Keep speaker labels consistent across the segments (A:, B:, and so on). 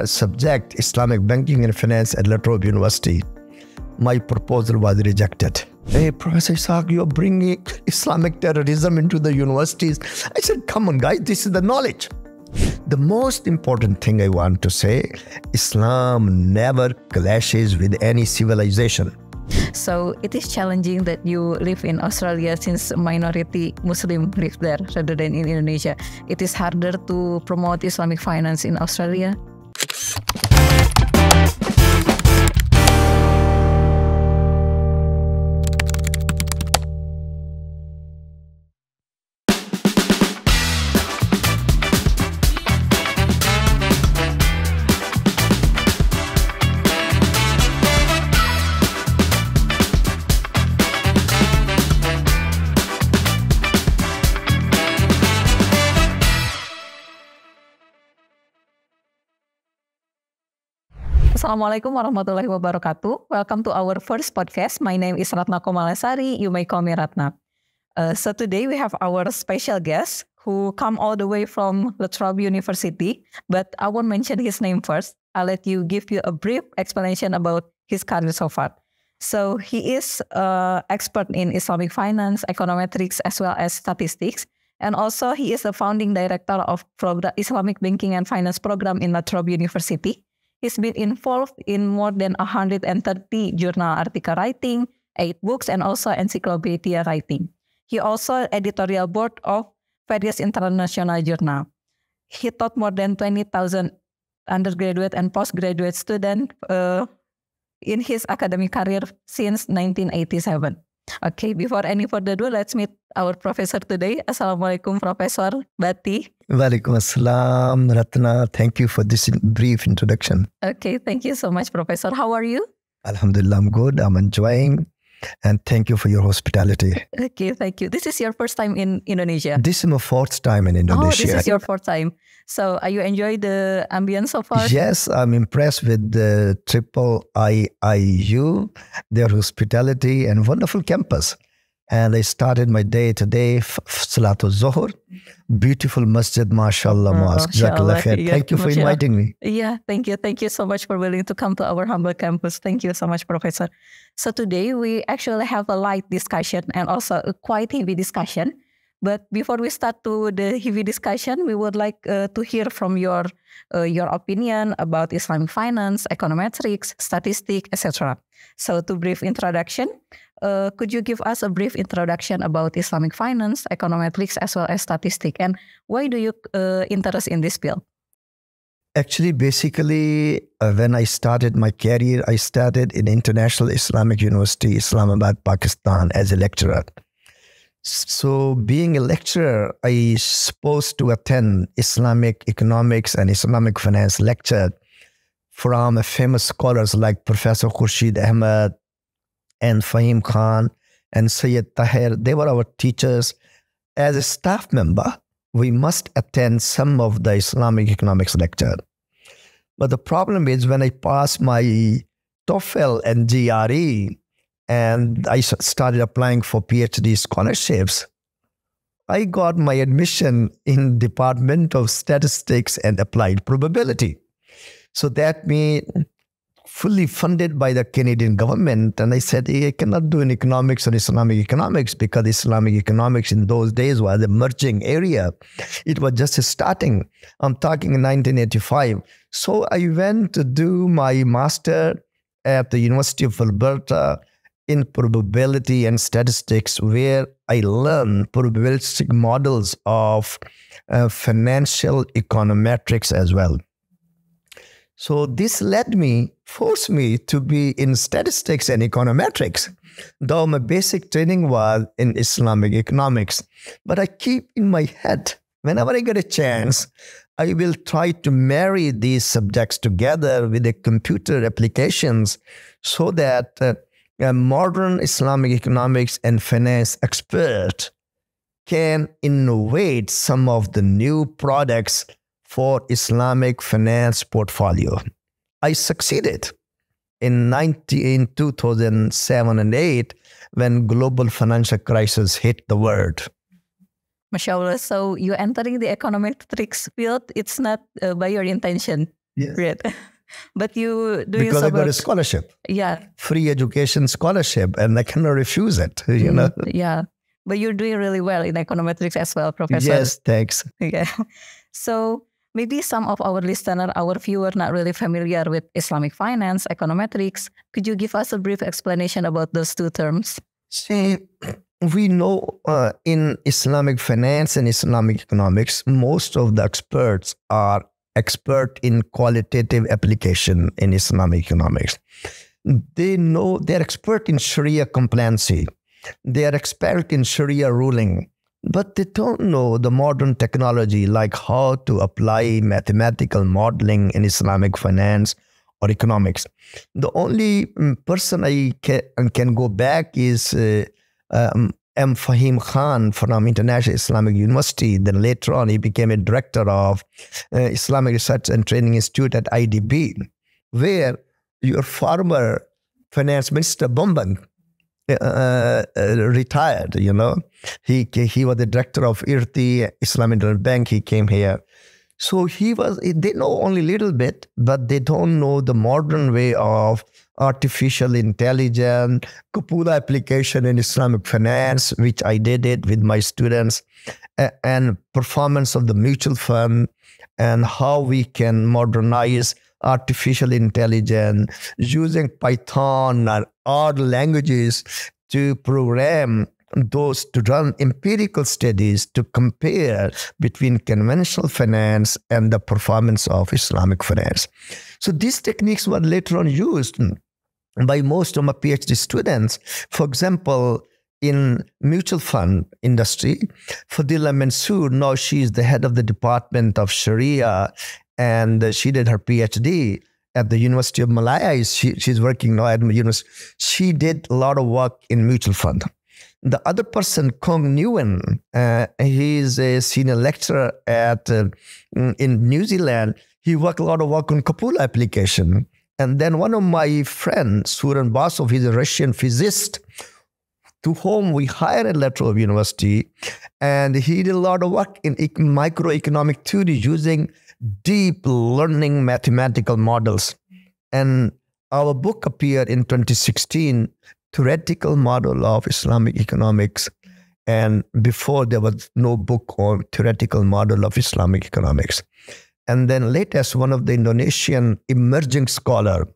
A: subject, Islamic Banking and Finance at La Trobe University. My proposal was rejected. Hey, Professor Ishaq, you're bringing Islamic terrorism into the universities. I said, come on, guys, this is the knowledge. The most important thing I want to say, Islam never clashes with any civilization.
B: So it is challenging that you live in Australia since minority Muslim live there rather than in Indonesia. It is harder to promote Islamic finance in Australia. Assalamualaikum warahmatullahi wabarakatuh. Welcome to our first podcast. My name is Ratna Komalasari. You may call me Ratna. So today we have our special guest who come all the way from La Trobe University, but I won't mention his name first. I'll let you give you a brief explanation about his career so far. So he is expert in Islamic finance, econometrics, as well as statistics. And also he is the founding director of Islamic Banking and Finance program in La Trobe University. He's been involved in more than 130 journal article writing, 8 books, and also encyclopedia writing. He also editorial board of various international journals. He taught more than 20,000 undergraduate and postgraduate students in his academic career since 1987. Okay, before any further ado, let's meet our professor today. Assalamualaikum, Professor Bhatti.
A: Waalaikumsalam, Ratna. Thank you for this brief introduction.
B: Okay, thank you so much, Professor. How are you?
A: Alhamdulillah, I'm good. I'm enjoying. And thank you for your hospitality.
B: Okay, thank you. This is your first time in Indonesia?
A: This is my 4th time in Indonesia.
B: Oh, this is your 4th time. So are you enjoying the ambience so far?
A: Yes, I'm impressed with the IIU, their hospitality and wonderful campus. And I started my day today, Salatul Zohar, beautiful masjid, mashallah, mosque. Thank you for inviting me.
B: Yeah, thank you. Thank you so much for willing to come to our humble campus. Thank you so much, Professor. So today we actually have a light discussion and also a quite heavy discussion. But before we start to the heavy discussion, we would like to hear from your opinion about Islamic finance, econometrics, statistics, etc. So to brief introduction, could you give us a brief introduction about Islamic finance, econometrics, as well as statistics, and why do you interest in this field?
A: Actually, basically, when I started my career, I started in International Islamic University, Islamabad, Pakistan, as a lecturer. So being a lecturer, I supposed to attend Islamic economics and Islamic finance lecture from famous scholars like Professor Khurshid Ahmed and Fahim Khan and Sayyid Tahir. They were our teachers. As a staff member, we must attend some of the Islamic economics lecture. But the problem is when I passed my TOEFL and GRE, and I started applying for PhD scholarships, I got my admission in Department of Statistics and Applied Probability. So that means fully funded by the Canadian government. And I said, hey, I cannot do in economics or Islamic economics because Islamic economics in those days was an emerging area. It was just starting. I'm talking in 1985. So I went to do my master at the University of Alberta in probability and statistics, where I learned probabilistic models of financial econometrics as well. So this forced me to be in statistics and econometrics, though my basic training was in Islamic economics. But I keep in my head, whenever I get a chance, I will try to marry these subjects together with the computer applications so that a modern Islamic economics and finance expert can innovate some of the new products for Islamic finance portfolio. I succeeded in 2007 and 8 when global financial crisis hit the world.
B: MashaAllah, so you entering the econometrics field, it's not by your intention.
A: Yes.
B: Great. But you do
A: because I got a scholarship.
B: Yeah.
A: Free education scholarship, and I cannot refuse it, you know.
B: Yeah. But you're doing really well in econometrics as well, Professor.
A: Yes, thanks.
B: Yeah. So maybe some of our listeners, our viewer, not really familiar with Islamic finance, econometrics. Could you give us a brief explanation about those two terms?
A: See, we know in Islamic finance and Islamic economics, most of the experts are expert in qualitative application in Islamic economics. They know they're expert in Sharia compliancy. They are expert in Sharia ruling, but they don't know the modern technology like how to apply mathematical modeling in Islamic finance or economics. The only person I can go back is M. Fahim Khan from International Islamic University. Then later on, he became a director of Islamic Research and Training Institute at IDB, where your former finance minister, Bomban, retired, you know. He was the director of IRTI, Islamic Development Bank. He came here. So they know only a little bit, but they don't know the modern way of artificial intelligence, Kapula application in Islamic finance, which I did it with my students, and performance of the mutual fund, and how we can modernize artificial intelligence using Python or other languages to program those to run empirical studies to compare between conventional finance and the performance of Islamic finance. So these techniques were later on used by most of my PhD students. For example, in mutual fund industry, Fadila Mansour, now she is the head of the Department of Sharia, and she did her PhD at the University of Malaya. She's working now at the university. She did a lot of work in mutual fund. The other person, Kong Nguyen, he is a senior lecturer in New Zealand. He worked a lot of work on Kapula application. And then one of my friends, Suran Basov, he's a Russian physicist, to whom we hired at La Trobe University. And he did a lot of work in microeconomic theory using deep learning mathematical models. And our book appeared in 2016, Theoretical Model of Islamic Economics. And before, there was no book on Theoretical Model of Islamic Economics. And then latest, one of the Indonesian emerging scholar,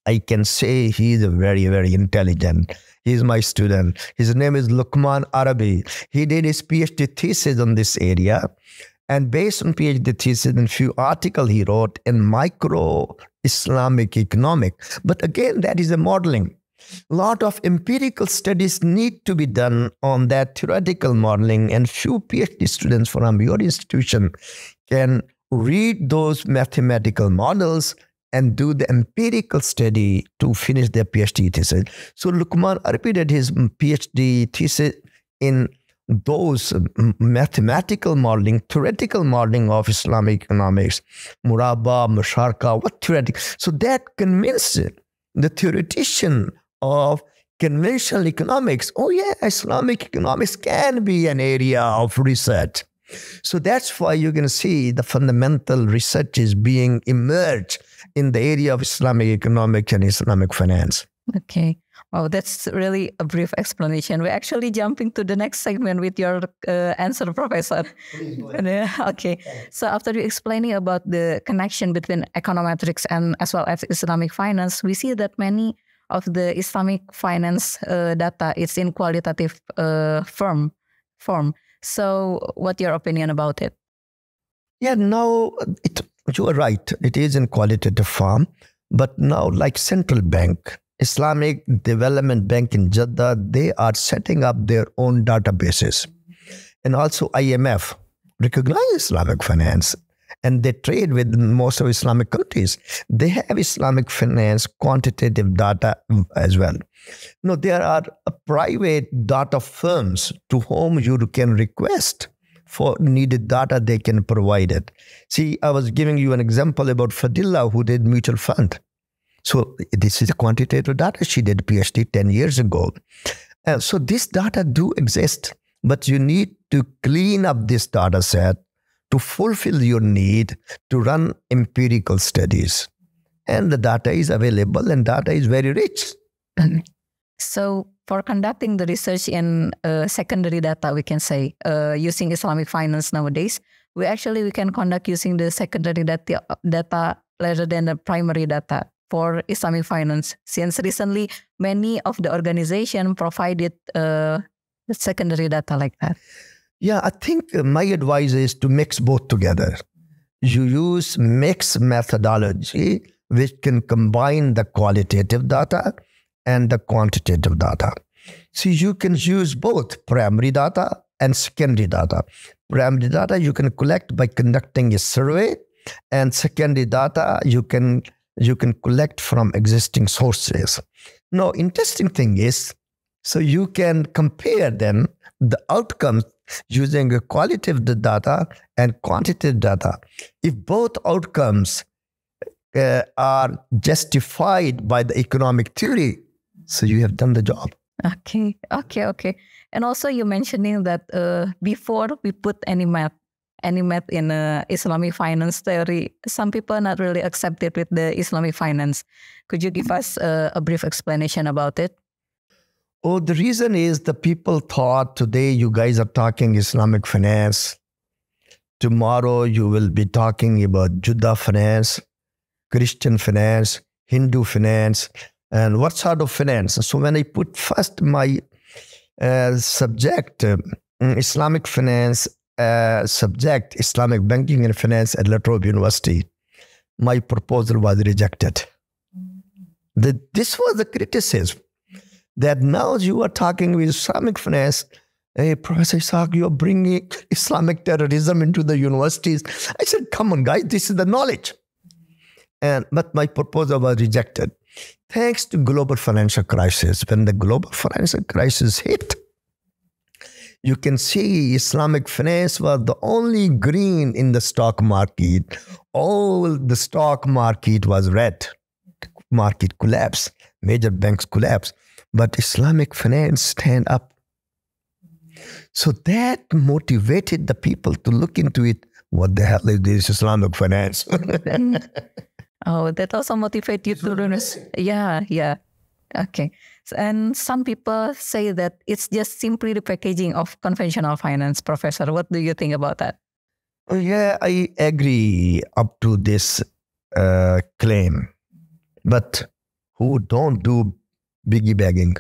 A: I can say he's very, very intelligent. He's my student. His name is Luqman Arabi. He did his PhD thesis on this area. And based on PhD thesis and few articles he wrote in micro-Islamic economics. But again, that is a modeling. A lot of empirical studies need to be done on that theoretical modeling, and few PhD students from your institution can read those mathematical models and do the empirical study to finish their PhD thesis. So Luqman Arabi did his PhD thesis in those mathematical modeling, theoretical modeling of Islamic economics, Murabba, Musharka, what theoretical. So that convinced the theoretician of conventional economics, oh yeah, Islamic economics can be an area of research. So that's why you're going to see the fundamental research is being emerged in the area of Islamic economics and Islamic finance.
B: Okay. Wow, that's really a brief explanation. We're actually jumping to the next segment with your answer, Professor. Okay. So after you explaining about the connection between econometrics and as well as Islamic finance, we see that many of the Islamic finance data is in qualitative form. So what's your opinion about it?
A: Yeah, now you are right. It is in qualitative form. But now, like Central Bank, Islamic Development Bank in Jeddah, they are setting up their own databases. And also IMF recognize Islamic finance. And they trade with most of Islamic countries. They have Islamic finance quantitative data as well. No, there are private data firms to whom you can request for needed data, they can provide it. See, I was giving you an example about Fadila who did mutual fund. So this is a quantitative data. She did a PhD 10 years ago. So this data do exist, but you need to clean up this data set to fulfill your need to run empirical studies. And the data is available and data is very rich.
B: So for conducting the research in secondary data, we can say, using Islamic finance nowadays, we can conduct using the secondary data rather than the primary data for Islamic finance. Since recently, many of the organization provided the secondary data like that.
A: Yeah, I think my advice is to mix both together. You use mixed methodology, which can combine the qualitative data and the quantitative data. So you can use both primary data and secondary data. Primary data you can collect by conducting a survey, and secondary data you can collect from existing sources. Now, interesting thing is, so you can compare then the outcomes using a qualitative data and quantitative data. If both outcomes are justified by the economic theory, so you have done the job.
B: Okay. And also you mentioning that before we put any math in Islamic finance theory, some people not really accepted with the Islamic finance. Could you give us a brief explanation about it?
A: Oh, the reason is the people thought today you guys are talking Islamic finance. Tomorrow you will be talking about Judah finance, Christian finance, Hindu finance, and what sort of finance. So when I put first my subject, Islamic finance, subject, Islamic banking and finance at La Trobe University, my proposal was rejected. This was the criticism, that now you are talking with Islamic finance. Hey, Professor Ishaq, you are bringing Islamic terrorism into the universities. I said, come on, guys, this is the knowledge. But my proposal was rejected. Thanks to global financial crisis, when the global financial crisis hit, you can see Islamic finance was the only green in the stock market. All the stock market was red. Market collapsed. Major banks collapsed. But Islamic finance stand up. So that motivated the people to look into it. What the hell is this Islamic finance?
B: Oh, that also motivate you to learn. Yeah. Okay. And some people say that it's just simply the packaging of conventional finance. Professor, what do you think about that?
A: Yeah, I agree up to this claim. But who don't do biggie bagging?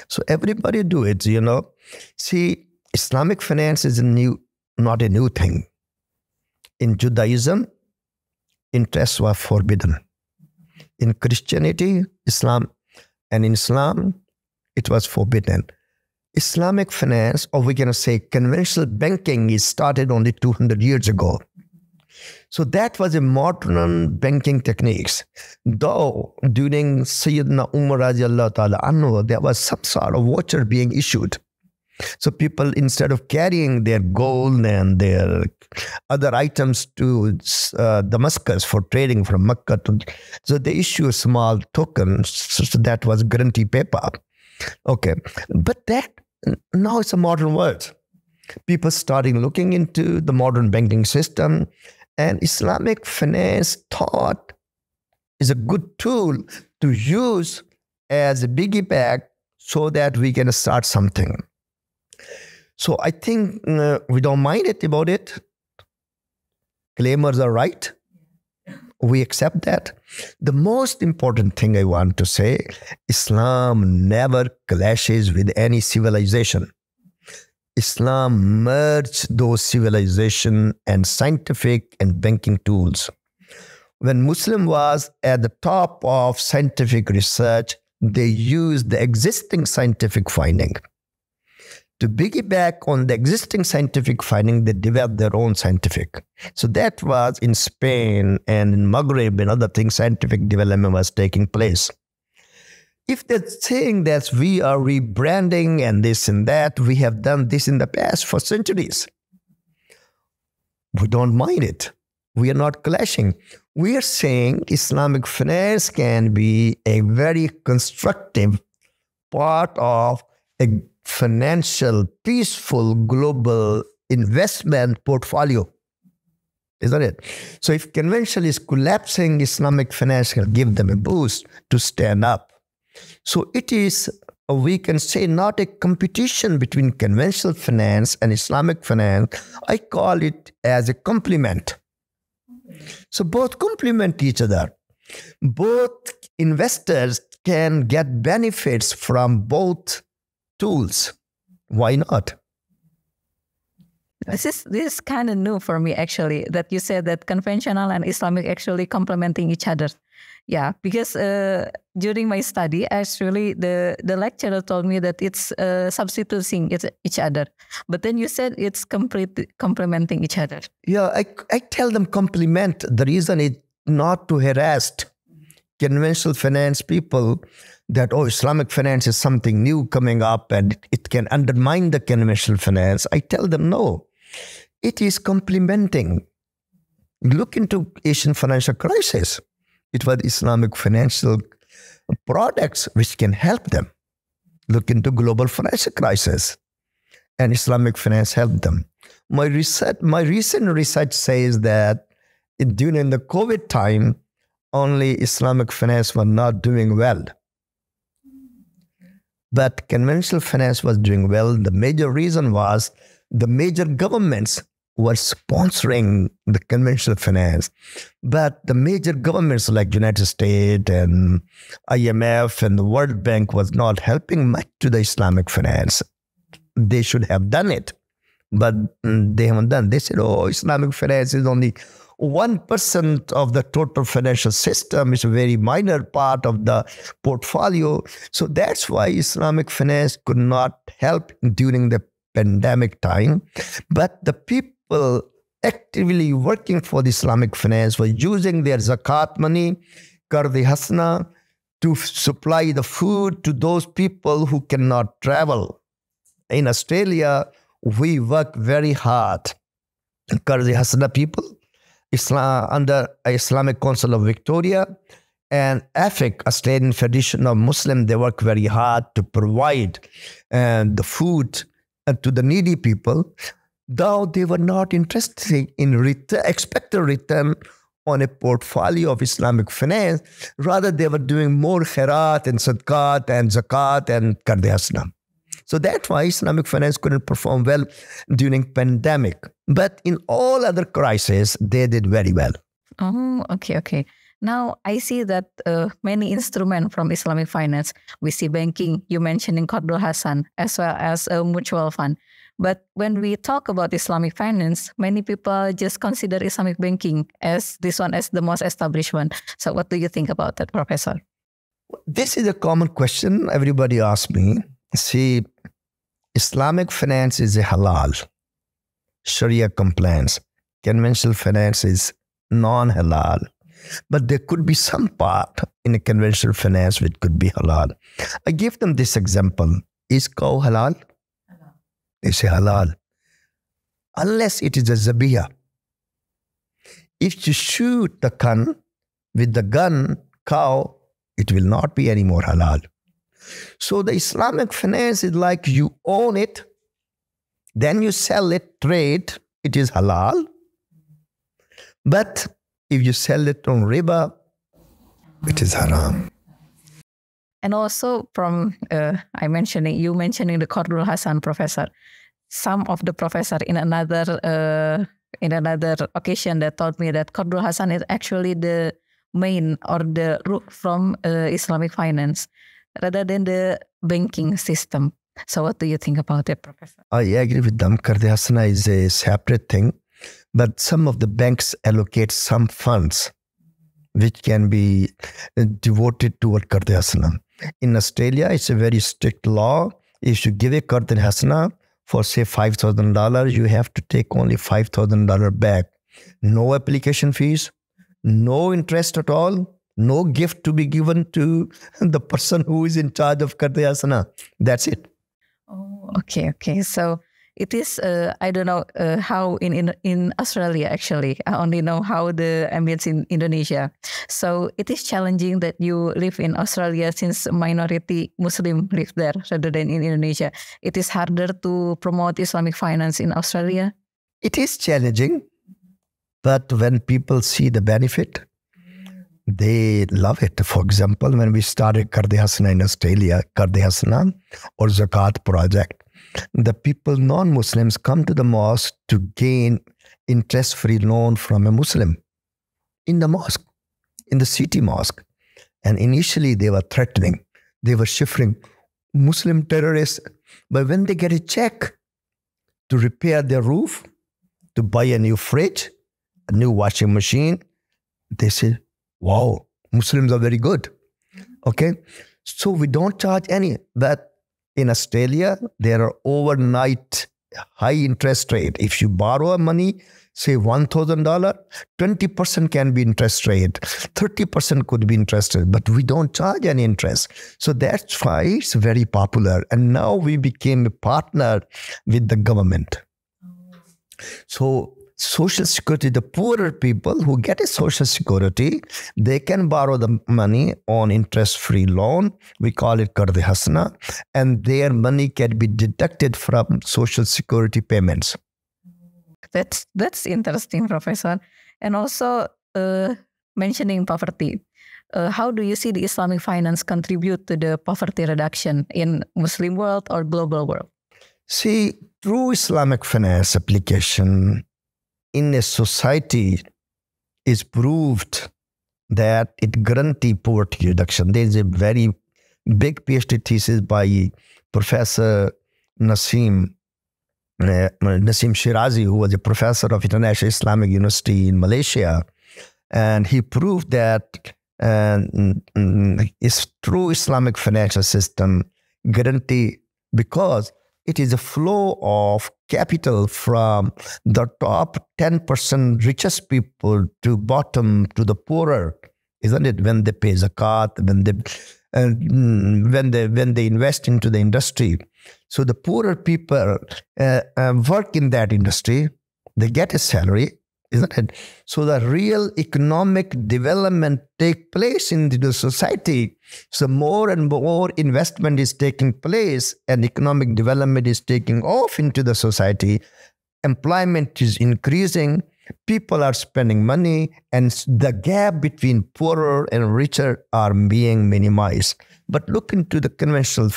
A: So everybody do it, you know. See, Islamic finance is not a new thing. In Judaism, interests were forbidden. In Christianity, Islam, it was forbidden. Islamic finance, or we can say conventional banking, is started only 200 years ago. So that was a modern banking techniques. Though during Sayyidina Umar radiallahu ta'ala anhu, there was some sort of voucher being issued. So people, instead of carrying their gold and their other items to Damascus for trading from Mecca, so they issue a small token. So that was guarantee paper. Okay. But that, now it's a modern world. People starting looking into the modern banking system, and Islamic finance thought is a good tool to use as a biggie bag so that we can start something. So I think we don't mind it about it. Claimers are right. We accept that. The most important thing I want to say, Islam never clashes with any civilization. Islam merged those civilization and scientific and banking tools. When Muslim was at the top of scientific research, they used the existing scientific finding. To piggyback on the existing scientific finding, they developed their own scientific. So that was in Spain and in Maghreb and other things, scientific development was taking place. If they're saying that we are rebranding and this and that, we have done this in the past for centuries. We don't mind it. We are not clashing. We are saying Islamic finance can be a very constructive part of a financial, peaceful global investment portfolio. Isn't it? So if conventional is collapsing, Islamic finance will give them a boost to stand up. So it is, we can say, not a competition between conventional finance and Islamic finance. I call it as a complement. So both complement each other. Both investors can get benefits from both tools. Why not?
B: This is kind of new for me, actually, that you said that conventional and Islamic actually complementing each other. Yeah, because during my study, actually, the lecturer told me that it's substituting each other. But then you said it's complementing each other.
A: Yeah, I tell them complement. The reason is not to harass conventional finance people that, oh, Islamic finance is something new coming up and it can undermine the conventional finance. I tell them no. It is complementing. Look into Asian financial crisis. It was Islamic financial products which can help them. Look into global financial crisis, and Islamic finance helped them. My recent research says that during the COVID time, only Islamic finance was not doing well. But conventional finance was doing well. The major reason was the major governments were sponsoring the conventional finance. But the major governments like United States and IMF and the World Bank was not helping much to the Islamic finance. They should have done it, but they haven't done. They said, oh, Islamic finance is only 1% of the total financial system. It's a very minor part of the portfolio. So that's why Islamic finance could not help during the pandemic time. But the people actively working for the Islamic finance were using their zakat money, Qardi Hasna, to supply the food to those people who cannot travel. In Australia, we work very hard. Qardi Hasna people, under Islamic Council of Victoria, and AFIC, Australian Federation of Muslims, they work very hard to provide the food to the needy people, though they were not interested in expected return on a portfolio of Islamic finance. Rather, they were doing more khairat and sadaqat and zakat and Qardi Hasna. So that's why Islamic finance couldn't perform well during pandemic. But in all other crises, they did very well.
B: Oh, okay. Now, I see that many instruments from Islamic finance, we see banking, you mentioning Qardul Hasan, as well as a mutual fund. But when we talk about Islamic finance, many people just consider Islamic banking as this one as the most established one. So what do you think about that, Professor?
A: This is a common question everybody asks me. See, Islamic finance is a halal, Sharia compliance. Conventional finance is non-halal. But there could be some part in a conventional finance which could be halal. I give them this example. Is cow halal? Halal. It's a halal. Unless it is a zabiyah. If you shoot the gun with the gun, cow, it will not be any more halal. So the Islamic finance is like you own it, then you sell it, trade, it is halal. But if you sell it on riba, it is haram.
B: And also from you mentioning the Qardul Hasan, Professor. Some of the professor in another occasion that told me that Qardul Hasan is actually the main or the root from Islamic finance rather than the banking system. So what do you think about it, Professor?
A: I agree with them. Qardi Hasna is a separate thing. But some of the banks allocate some funds which can be devoted toward Qardi Hasna. In Australia, it's a very strict law. If you give a Qardi Hasna for, say, $5,000, you have to take only $5,000 back. No application fees, no interest at all, no gift to be given to the person who is in charge of Qardi Hasna. That's it.
B: Oh, okay. So it is, I don't know how in Australia, actually. I only know how the ambience in Indonesia. So it is challenging that you live in Australia since minority Muslim live there rather than in Indonesia. It is harder to promote Islamic finance in Australia.
A: It is challenging, but when people see the benefit, they love it. For example, when we started Karde Hasana in Australia, Karde Hasana or Zakat project, the people, non-Muslims, come to the mosque to gain interest-free loan from a Muslim in the mosque, in the city mosque. And initially they were threatening, they were shivering, Muslim terrorists. But when they get a check to repair their roof, to buy a new fridge, a new washing machine, they say, wow, Muslims are very good. Okay. So we don't charge any. But in Australia, there are overnight high interest rate. If you borrow money, say $1,000, 20% can be interest rate, 30% could be interest rate, but we don't charge any interest. So that's why it's very popular. And now we became a partner with the government. So Social Security, the poorer people who get a Social Security, they can borrow the money on interest-free loan. We call it Karde Hasana, and their money can be deducted from Social Security payments.
B: That's interesting, Professor. And also mentioning poverty. How do you see the Islamic finance contribute to the poverty reduction in Muslim world or global world?
A: See, through Islamic finance application in a society is proved that it guarantees poverty reduction. There is a very big PhD thesis by Professor Nasim Shirazi, who was a professor of International Islamic University in Malaysia. And he proved that it's through Islamic financial system guarantee, because it is a flow of capital from the top 10% richest people to bottom to the poorer, isn't it? When they pay zakat, when they invest into the industry. So the poorer people work in that industry, they get a salary, isn't it? So the real economic development take place in the society. So more and more investment is taking place and economic development is taking off into the society. Employment is increasing. People are spending money, and the gap between poorer and richer are being minimized. But look into the conventional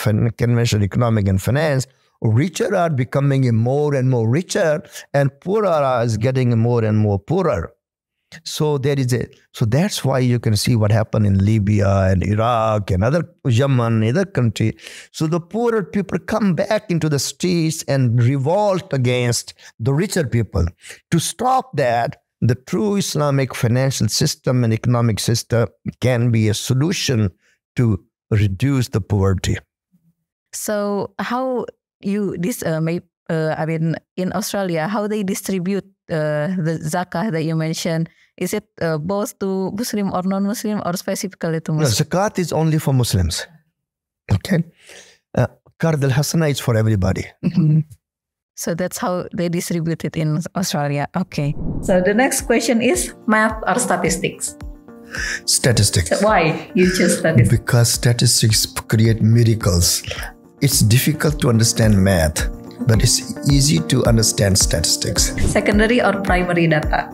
A: economic and finance. Richer are becoming more and more richer, and poorer is getting more and more poorer. So so that's why you can see what happened in Libya and Iraq and other Yemen, other countries. So the poorer people come back into the streets and revolt against the richer people. To stop that, the true Islamic financial system and economic system can be a solution to reduce the poverty.
B: So how in Australia, how they distribute the zakah that you mentioned? Is it both to Muslim or non-Muslim, or specifically to Muslim?
A: No, zakat is only for Muslims. Okay. Karde Hasana is for everybody.
B: Mm-hmm. So that's how they distribute it in Australia. Okay. So the next question is math or statistics?
A: Statistics.
B: So why you choose statistics?
A: Because statistics create miracles. It's difficult to understand math, but it's easy to understand statistics.
B: Secondary or primary data?